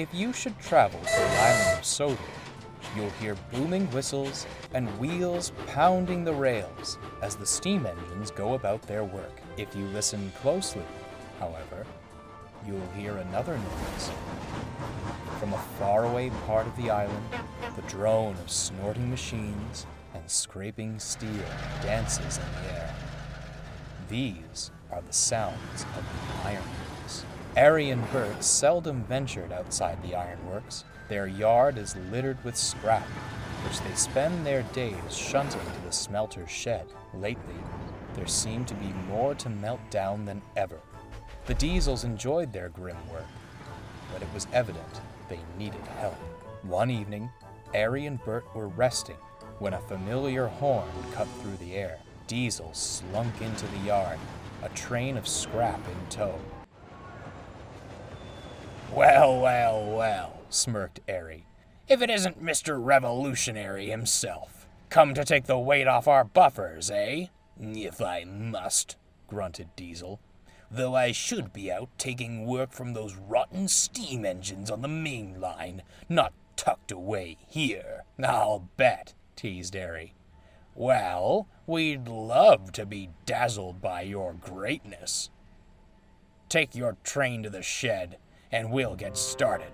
If you should travel to the island of Sodor, you'll hear booming whistles and wheels pounding the rails as the steam engines go about their work. If you listen closely, however, you'll hear another noise. From a faraway part of the island, the drone of snorting machines and scraping steel dances in the air. These are the sounds of the ironworks. Ari and Bert seldom ventured outside the ironworks. Their yard is littered with scrap, which they spend their days shunting to the smelter's shed. Lately, there seemed to be more to melt down than ever. The Diesels enjoyed their grim work, but it was evident they needed help. One evening, Ari and Bert were resting when a familiar horn cut through the air. Diesel slunk into the yard, a train of scrap in tow. Well, well, well, smirked Ari. If it isn't Mr. Revolutionary himself. Come to take the weight off our buffers, eh? If I must, grunted Diesel. Though I should be out taking work from those rotten steam engines on the main line, not tucked away here. I'll bet, teased Ari. Well, we'd love to be dazzled by your greatness. Take your train to the shed, and we'll get started.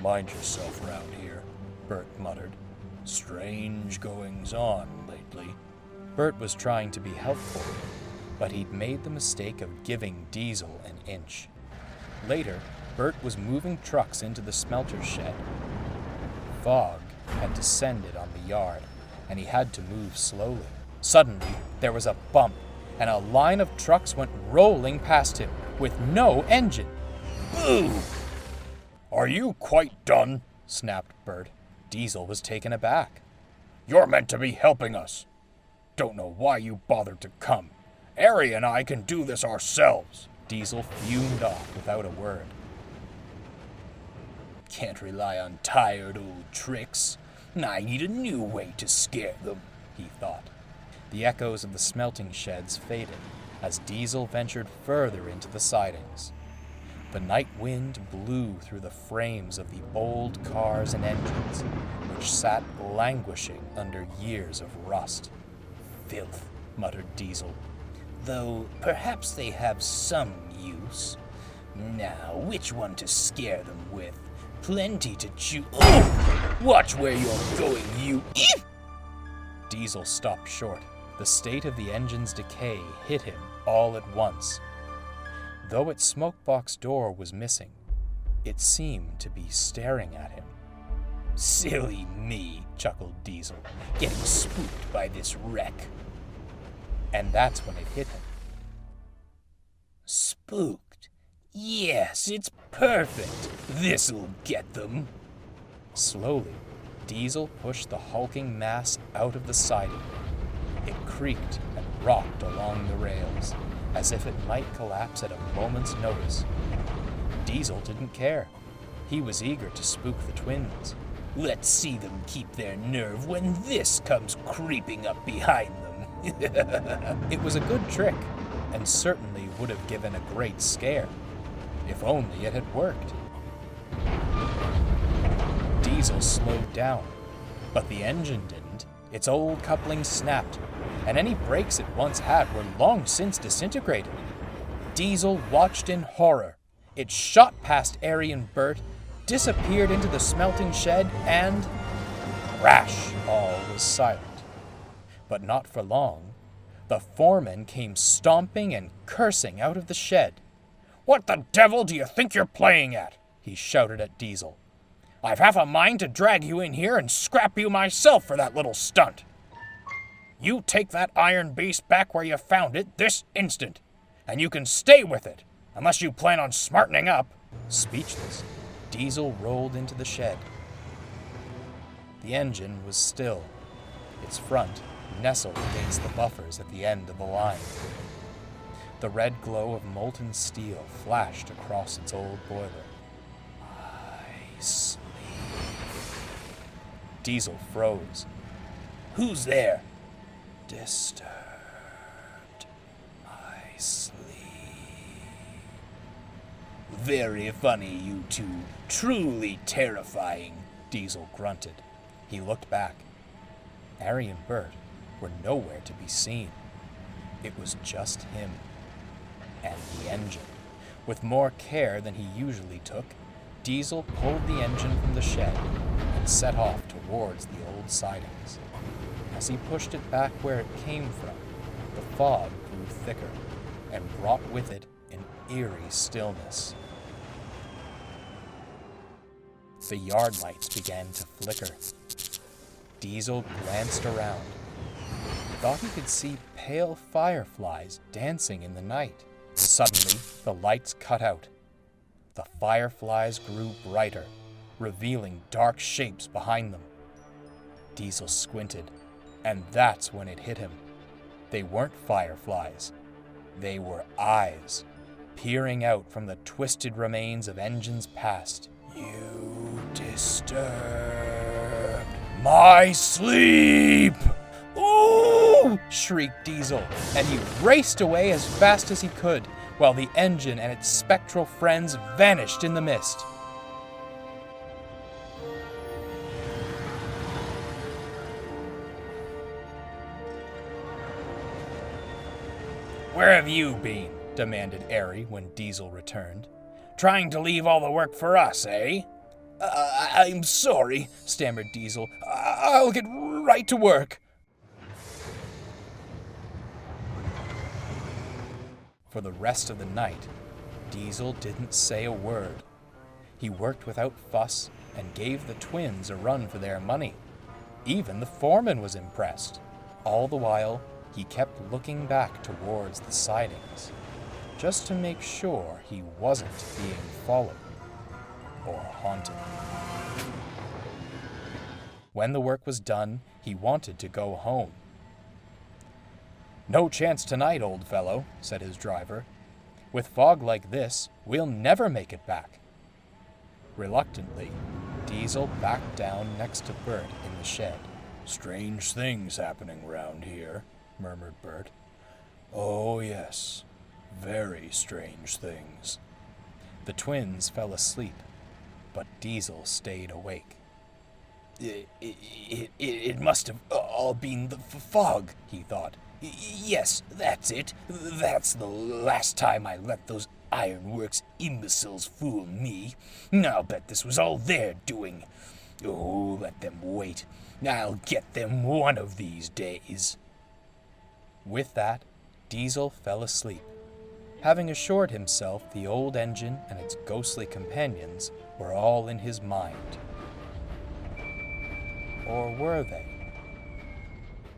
Mind yourself round here, Bert muttered. Strange goings-on lately. Bert was trying to be helpful, but he'd made the mistake of giving Diesel an inch. Later, Bert was moving trucks into the smelter shed. Fog had descended on the yard, and he had to move slowly. Suddenly, there was a bump, and a line of trucks went rolling past him, with no engine. Boo! Are you quite done? Snapped Bert. Diesel was taken aback. You're meant to be helping us. Don't know why you bothered to come. Ari and I can do this ourselves. Diesel fumed off without a word. Can't rely on tired old tricks. I need a new way to scare them, he thought. The echoes of the smelting sheds faded as Diesel ventured further into the sidings. The night wind blew through the frames of the old cars and engines, which sat languishing under years of rust. Filth, muttered Diesel. Though perhaps they have some use. Now, which one to scare them with? Plenty to chew. Oh! Watch where you're going, you. Diesel stopped short. The state of the engine's decay hit him all at once. Though its smokebox door was missing, it seemed to be staring at him. Silly me, chuckled Diesel, getting spooked by this wreck. And that's when it hit him. Spooked? Yes, it's perfect. This'll get them. Slowly, Diesel pushed the hulking mass out of the siding. It creaked and rocked along the rails, as if it might collapse at a moment's notice. Diesel didn't care. He was eager to spook the twins. Let's see them keep their nerve when this comes creeping up behind them. It was a good trick, and certainly would have given a great scare, if only it had worked. Diesel slowed down, but the engine didn't. Its old coupling snapped, and any brakes it once had were long since disintegrated. Diesel watched in horror. It shot past Ari and Bert, disappeared into the smelting shed, and crash! All was silent. But not for long. The foreman came stomping and cursing out of the shed. What the devil do you think you're playing at? He shouted at Diesel. I've half a mind to drag you in here and scrap you myself for that little stunt. You take that iron beast back where you found it this instant, and you can stay with it, unless you plan on smartening up. Speechless, Diesel rolled into the shed. The engine was still, its front nestled against the buffers at the end of the line. The red glow of molten steel flashed across its old boiler. I sleep. Diesel froze. Who's there? Disturbed. I sleep. Very funny, you two. Truly terrifying, Diesel grunted. He looked back. Harry and Bert were nowhere to be seen. It was just him and the engine. With more care than he usually took, Diesel pulled the engine from the shed and set off towards the old sidings. As he pushed it back where it came from, the fog grew thicker and brought with it an eerie stillness. The yard lights began to flicker. Diesel glanced around. He thought he could see pale fireflies dancing in the night. Suddenly, the lights cut out. The fireflies grew brighter, revealing dark shapes behind them. Diesel squinted, and that's when it hit him. They weren't fireflies. They were eyes, peering out from the twisted remains of engines past. You disturbed my sleep! "Ooh!" shrieked Diesel, and he raced away as fast as he could, while the engine and its spectral friends vanished in the mist. Where have you been? Demanded Airy when Diesel returned. Trying to leave all the work for us, eh? I'm sorry, stammered Diesel. I'll get right to work. For the rest of the night, Diesel didn't say a word. He worked without fuss and gave the twins a run for their money. Even the foreman was impressed. All the while, he kept looking back towards the sidings, just to make sure he wasn't being followed or haunted. When the work was done, he wanted to go home. "No chance tonight, old fellow," said his driver. "With fog like this, we'll never make it back." Reluctantly, Diesel backed down next to Bert in the shed. "Strange things happening round here," murmured Bert. "Oh, yes, very strange things." The twins fell asleep, but Diesel stayed awake. It must have all been the fog, he thought. Yes, that's it. That's the last time I let those Ironworks imbeciles fool me. I'll bet this was all their doing. Oh, let them wait. I'll get them one of these days. With that, Diesel fell asleep, having assured himself the old engine and its ghostly companions were all in his mind. Or were they?